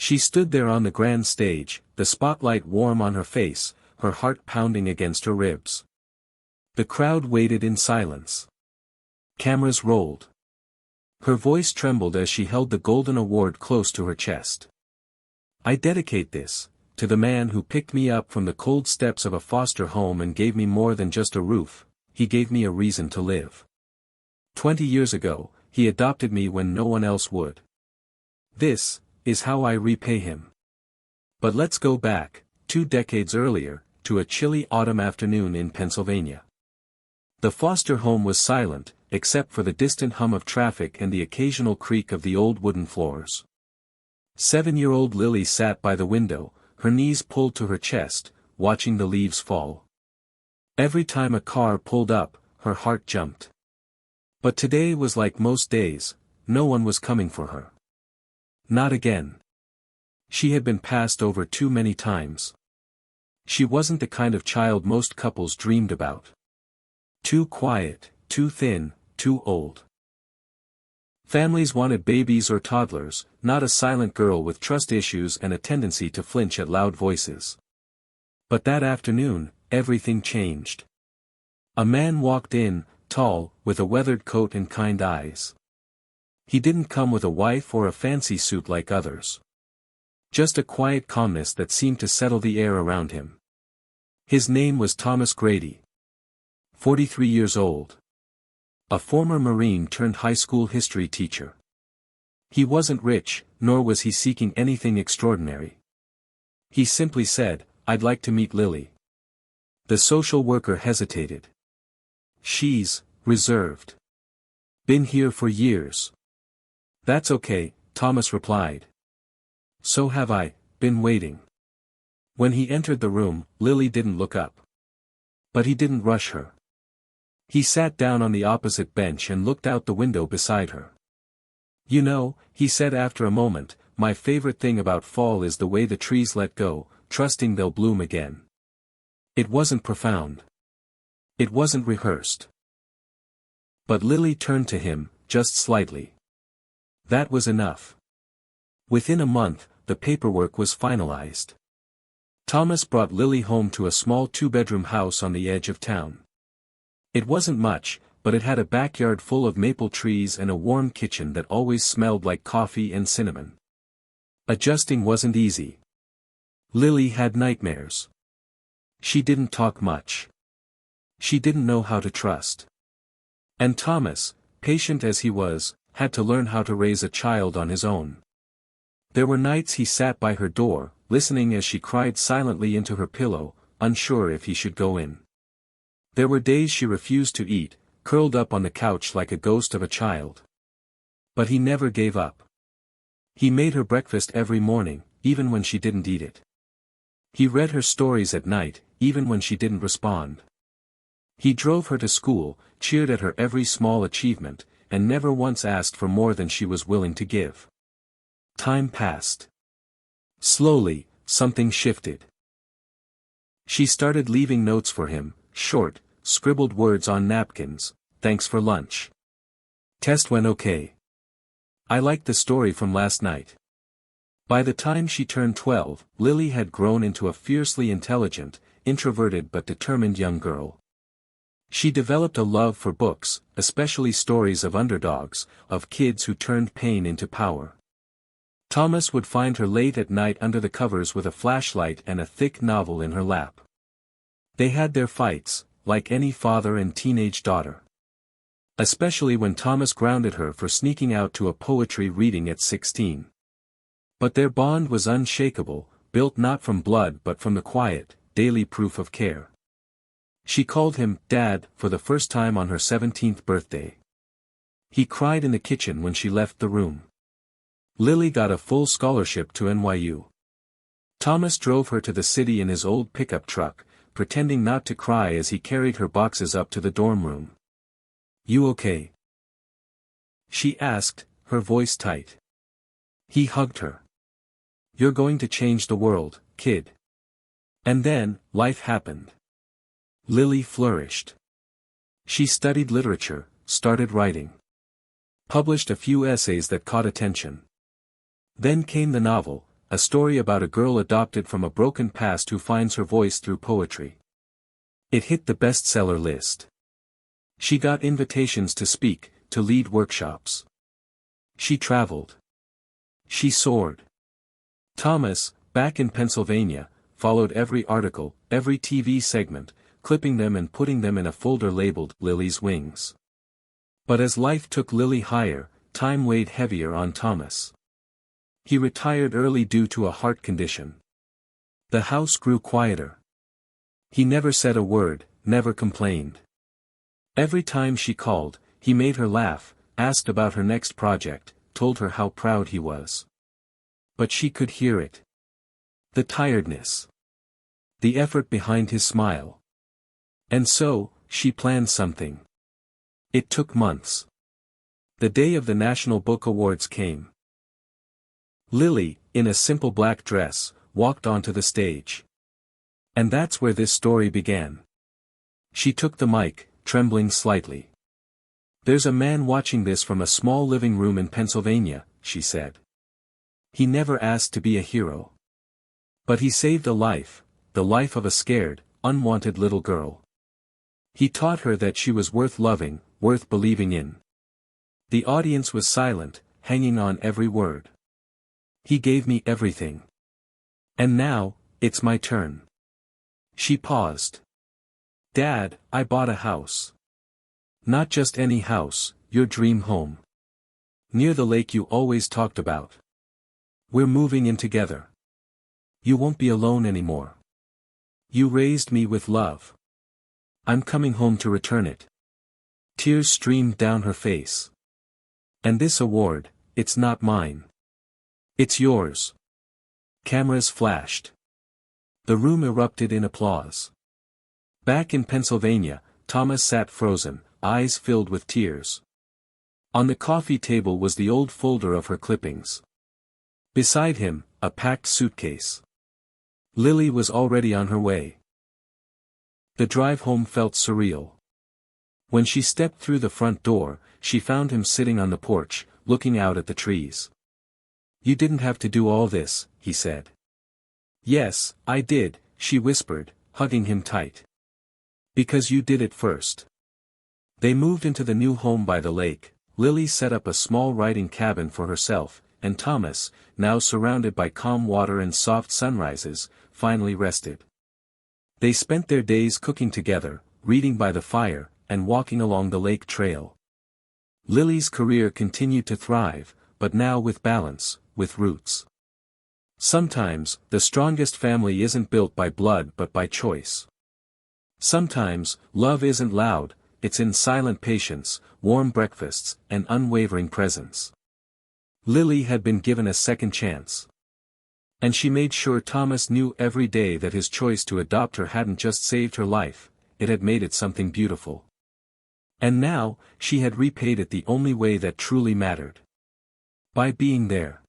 She stood there on the grand stage, the spotlight warm on her face, her heart pounding against her ribs. The crowd waited in silence. Cameras rolled. Her voice trembled as she held the golden award close to her chest. "I dedicate this to the man who picked me up from the cold steps of a foster home and gave me more than just a roof. He gave me a reason to live. 20 years ago, he adopted me when no one else would. This is how I repay him." But let's go back, 2 decades earlier, to a chilly autumn afternoon in Pennsylvania. The foster home was silent, except for the distant hum of traffic and the occasional creak of the old wooden floors. 7-year-old Lily sat by the window, her knees pulled to her chest, watching the leaves fall. Every time a car pulled up, her heart jumped. But today was like most days, no one was coming for her. Not again. She had been passed over too many times. She wasn't the kind of child most couples dreamed about. Too quiet, too thin, too old. Families wanted babies or toddlers, not a silent girl with trust issues and a tendency to flinch at loud voices. But that afternoon, everything changed. A man walked in, tall, with a weathered coat and kind eyes. He didn't come with a wife or a fancy suit like others. Just a quiet calmness that seemed to settle the air around him. His name was Thomas Grady. 43 years old. A former Marine turned high school history teacher. He wasn't rich, nor was he seeking anything extraordinary. He simply said, "I'd like to meet Lily." The social worker hesitated. "She's reserved. Been here for years." "That's okay," Thomas replied. "So have I, been waiting." When he entered the room, Lily didn't look up. But he didn't rush her. He sat down on the opposite bench and looked out the window beside her. "You know," he said after a moment, "my favorite thing about fall is the way the trees let go, trusting they'll bloom again." It wasn't profound. It wasn't rehearsed. But Lily turned to him, just slightly. That was enough. Within a month, the paperwork was finalized. Thomas brought Lily home to a small 2-bedroom house on the edge of town. It wasn't much, but it had a backyard full of maple trees and a warm kitchen that always smelled like coffee and cinnamon. Adjusting wasn't easy. Lily had nightmares. She didn't talk much. She didn't know how to trust. And Thomas, patient as he was, had to learn how to raise a child on his own. There were nights he sat by her door, listening as she cried silently into her pillow, unsure if he should go in. There were days she refused to eat, curled up on the couch like a ghost of a child. But he never gave up. He made her breakfast every morning, even when she didn't eat it. He read her stories at night, even when she didn't respond. He drove her to school, cheered at her every small achievement, and never once asked for more than she was willing to give. Time passed. Slowly, something shifted. She started leaving notes for him, short, scribbled words on napkins. "Thanks for lunch. Test went okay. I liked the story from last night." By the time she turned 12, Lily had grown into a fiercely intelligent, introverted but determined young girl. She developed a love for books, especially stories of underdogs, of kids who turned pain into power. Thomas would find her late at night under the covers with a flashlight and a thick novel in her lap. They had their fights, like any father and teenage daughter. Especially when Thomas grounded her for sneaking out to a poetry reading at 16. But their bond was unshakable, built not from blood but from the quiet, daily proof of care. She called him Dad for the first time on her 17th birthday. He cried in the kitchen when she left the room. Lily got a full scholarship to NYU. Thomas drove her to the city in his old pickup truck, pretending not to cry as he carried her boxes up to the dorm room. "You okay?" she asked, her voice tight. He hugged her. "You're going to change the world, kid." And then, life happened. Lily flourished. She studied literature, started writing. Published a few essays that caught attention. Then came the novel, a story about a girl adopted from a broken past who finds her voice through poetry. It hit the bestseller list. She got invitations to speak, to lead workshops. She traveled. She soared. Thomas, back in Pennsylvania, followed every article, every TV segment, clipping them and putting them in a folder labeled Lily's Wings. But as life took Lily higher, time weighed heavier on Thomas. He retired early due to a heart condition. The house grew quieter. He never said a word, never complained. Every time she called, he made her laugh, asked about her next project, told her how proud he was. But she could hear it. The tiredness. The effort behind his smile. And so, she planned something. It took months. The day of the National Book Awards came. Lily, in a simple black dress, walked onto the stage. And that's where this story began. She took the mic, trembling slightly. "There's a man watching this from a small living room in Pennsylvania," she said. "He never asked to be a hero. But he saved a life, the life of a scared, unwanted little girl. He taught her that she was worth loving, worth believing in." The audience was silent, hanging on every word. "He gave me everything. And now, it's my turn." She paused. "Dad, I bought a house. Not just any house, your dream home. Near the lake you always talked about. We're moving in together. You won't be alone anymore. You raised me with love. I'm coming home to return it." Tears streamed down her face. "And this award, it's not mine. It's yours." Cameras flashed. The room erupted in applause. Back in Pennsylvania, Thomas sat frozen, eyes filled with tears. On the coffee table was the old folder of her clippings. Beside him, a packed suitcase. Lily was already on her way. The drive home felt surreal. When she stepped through the front door, she found him sitting on the porch, looking out at the trees. "You didn't have to do all this," he said. "Yes, I did," she whispered, hugging him tight. "Because you did it first." They moved into the new home by the lake. Lily set up a small writing cabin for herself, and Thomas, now surrounded by calm water and soft sunrises, finally rested. They spent their days cooking together, reading by the fire, and walking along the lake trail. Lily's career continued to thrive, but now with balance, with roots. Sometimes, the strongest family isn't built by blood but by choice. Sometimes, love isn't loud, it's in silent patience, warm breakfasts, and unwavering presence. Lily had been given a second chance. And she made sure Thomas knew every day that his choice to adopt her hadn't just saved her life, it had made it something beautiful. And now, she had repaid it the only way that truly mattered. By being there.